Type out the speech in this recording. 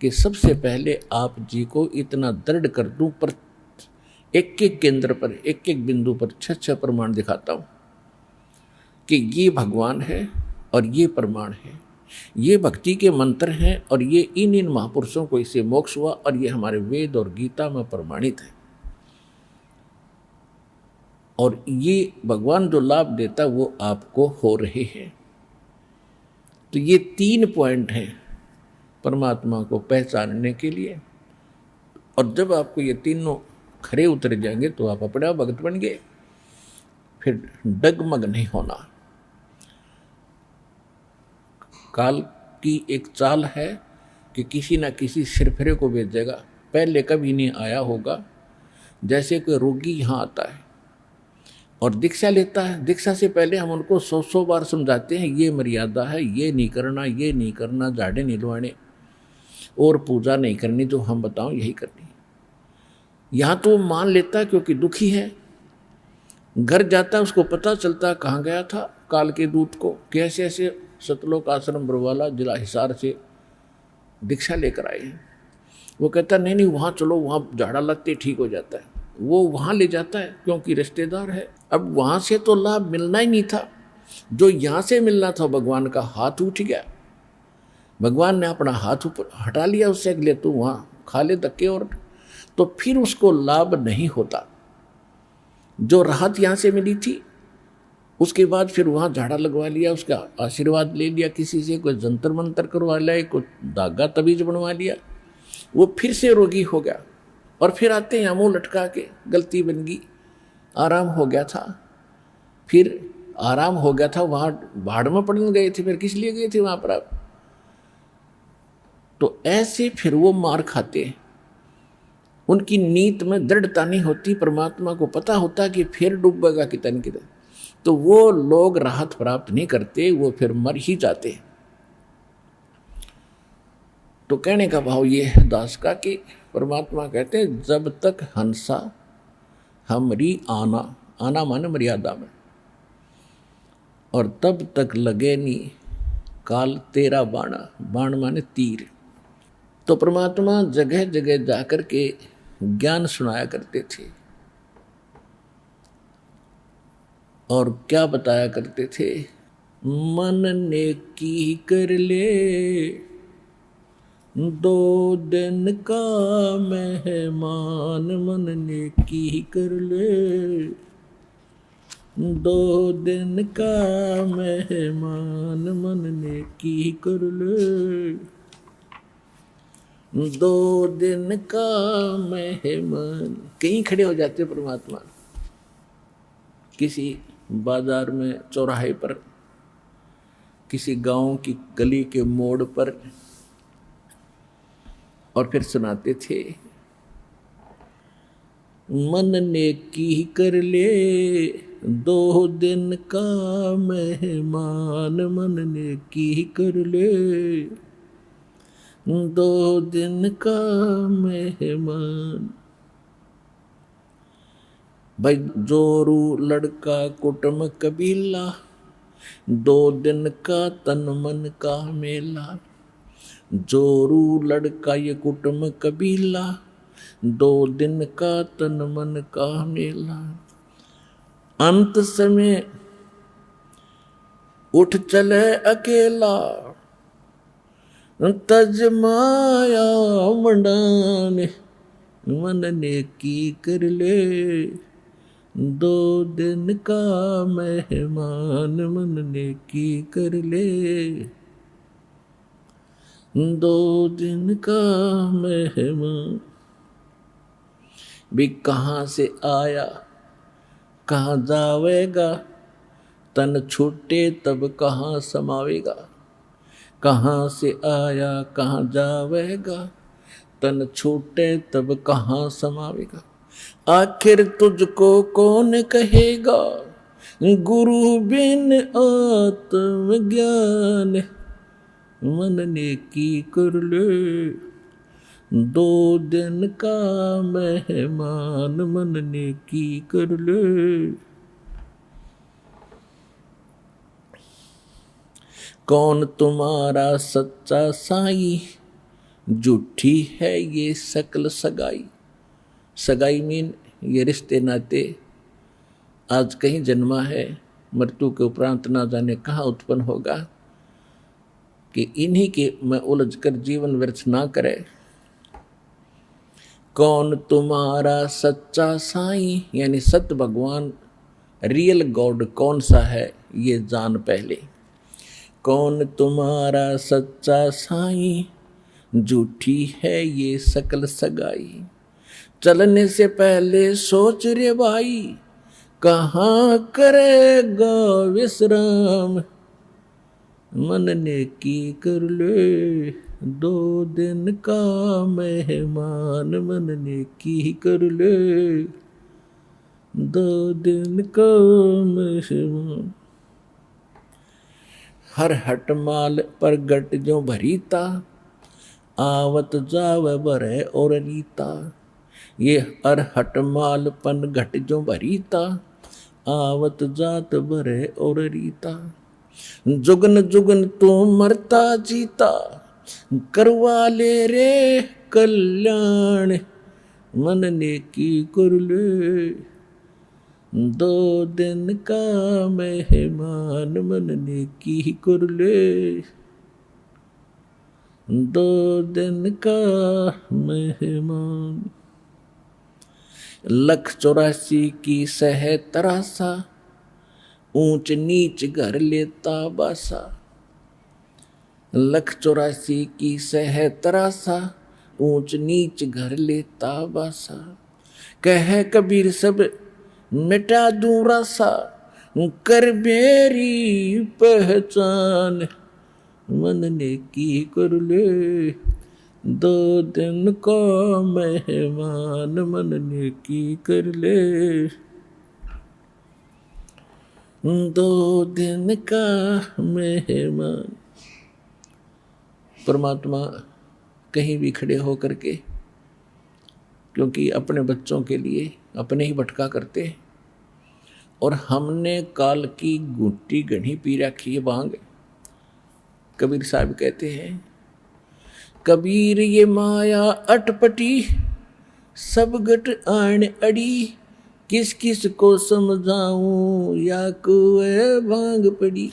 कि सबसे पहले आप जी को इतना दृढ़ कर दूं, पर एक एक केंद्र पर, एक एक बिंदु पर 6 प्रमाण दिखाता हूं कि ये भगवान है और ये प्रमाण है, ये भक्ति के मंत्र हैं और ये इन इन महापुरुषों को इससे मोक्ष हुआ और ये हमारे वेद और गीता में प्रमाणित है। और ये भगवान जो लाभ देता वो आपको हो रहे हैं। तो ये 3 पॉइंट हैं परमात्मा को पहचानने के लिए। और जब आपको ये तीनों खरे उतर जाएंगे तो आप अपना भक्त बन गए, फिर डगमग नहीं होना। काल की एक चाल है कि किसी ना किसी सिरफिरे को भेजेगा, पहले कभी नहीं आया होगा। जैसे कोई रोगी यहाँ आता है और दीक्षा लेता है, दीक्षा से पहले हम उनको 100 बार समझाते हैं ये मर्यादा है, ये नहीं करना, ये नहीं करना, झाड़े नहीं लुआने और पूजा नहीं करनी, जो हम बताओ यही करनी। यहाँ तो वो मान लेता है क्योंकि दुखी है, घर जाता है उसको पता चलता कहाँ गया था काल के दूत को, कैसे ऐसे सतलोक आश्रम बरवाला जिला हिसार से दीक्षा लेकर आए हैं। वो कहता नहीं नहीं वहाँ चलो, वहाँ झाड़ा लगते ठीक हो जाता है। वो वहाँ ले जाता है क्योंकि रिश्तेदार है। अब वहाँ से तो लाभ मिलना ही नहीं था, जो यहाँ से मिलना था भगवान का हाथ उठ गया, भगवान ने अपना हाथ ऊपर हटा लिया उससे, अगले तो वहाँ खा ले धक्के, और तो फिर उसको लाभ नहीं होता। जो राहत यहाँ से मिली थी उसके बाद फिर वहाँ झाड़ा लगवा लिया, उसका आशीर्वाद ले लिया किसी से, कोई जंतर मंतर करवा लिया, कोई धागा तबीज बनवा लिया, वो फिर से रोगी हो गया। और फिर आते हैं मुँह लटका के, गलती बन गई, आराम हो गया था। फिर आराम हो गया था, वहाँ भाड़ में पड़ने गए थे, फिर किस लिए गए थे वहाँ पर आप? तो ऐसे फिर वो मार खाते हैं, उनकी नीत में दृढ़ता नहीं होती, परमात्मा को पता होता कि फिर डूबेगा कितन कितन, तो वो लोग राहत प्राप्त नहीं करते, वो फिर मर ही जाते। तो कहने का भाव ये है दास का कि परमात्मा कहते हैं जब तक हंसा हमरी आना, आना माने मर्यादा में, और तब तक लगे नहीं काल तेरा बाणा, बाण माने तीर। तो परमात्मा जगह जगह जाकर के ज्ञान सुनाया करते थे और क्या बताया करते थे, मन ने की कर ले 2 दिन का मेहमान, मन ने की कर ले 2 दिन का मेहमान, मन ने की कर ले 2 दिन का मेहमान। कहीं खड़े हो जाते परमात्मा, किसी बाजार में, चौराहे पर, किसी गांव की गली के मोड़ पर, और फिर सुनाते थे मन ने की कर ले 2 दिन का मेहमान, मन ने की कर ले 2 दिन का मेहमान। भाई जोरू लड़का कुटुंब कबीला, 2 दिन का तन मन का मेला। जोरू लड़का ये कुटुंब कबीला, 2 दिन का तन मन का मेला। अंत समय उठ चले अकेला, तज माया मंडाने, मन ने की कर ले 2 दिन का मेहमान, मन ने की कर ले 2 दिन का मेहमान। भी कहाँ से आया कहाँ जावेगा, तन छूटे तब कहाँ समावेगा। कहाँ से आया कहाँ जावेगा, तन छूटे तब कहाँ समावेगा। आखिर तुझको कौन कहेगा, गुरु बिन आत्मज्ञान, मन ने की कर ले 2 दिन का मेहमान, मन ने की कर ले। कौन तुम्हारा सच्चा साई, झूठी है ये सकल सगाई। सगाई मीन ये रिश्ते नाते आज कहीं जन्मा है, मृत्यु के उपरांत ना जाने कहाँ उत्पन्न होगा, कि इन्हीं के में उलझ कर जीवन व्यर्थ ना करे। कौन तुम्हारा सच्चा साईं, यानी सत्य भगवान रियल गॉड कौन सा है ये जान पहले। कौन तुम्हारा सच्चा साईं, झूठी है ये सकल सगाई। चलने से पहले सोच रे भाई, कहाँ करेगा विश्राम। मन ने की कर ले 2 दिन का मेहमान। मन ने की कर ले 2 दिन का मेहमान। हर हट माल पर गट जो भरीता, आवत जाव भरे और रीता। ये हर हट माल पन घट जो भरीता, आवत जात भरे और रीता। जुगन जुगन तू मरता जीता, करवा ले रे कल्याण। मन ने की कर ले 2 दिन का मेहमान। मन ने की कर ले 2 दिन का मेहमान। 184 की सह तरासा, ऊंच नीच घर लेता बासा। 184 की सह तरासा, ऊंच नीच घर लेता बासा। कह कबीर सब मिटा दूं रासा, कर मेरी पहचान। मन ने की कर ले 2 दिन का मेहमान। मन ने की कर ले 2 दिन का मेहमान। परमात्मा कहीं भी खड़े हो करके, क्योंकि अपने बच्चों के लिए अपने ही भटका करते हैं, और हमने काल की घुट्टी घनी पी रखी है भांग। कबीर साहब कहते हैं, कबीर ये माया अटपटी, सब गट आन अड़ी। किस किस को समझाऊं या को भांग पड़ी।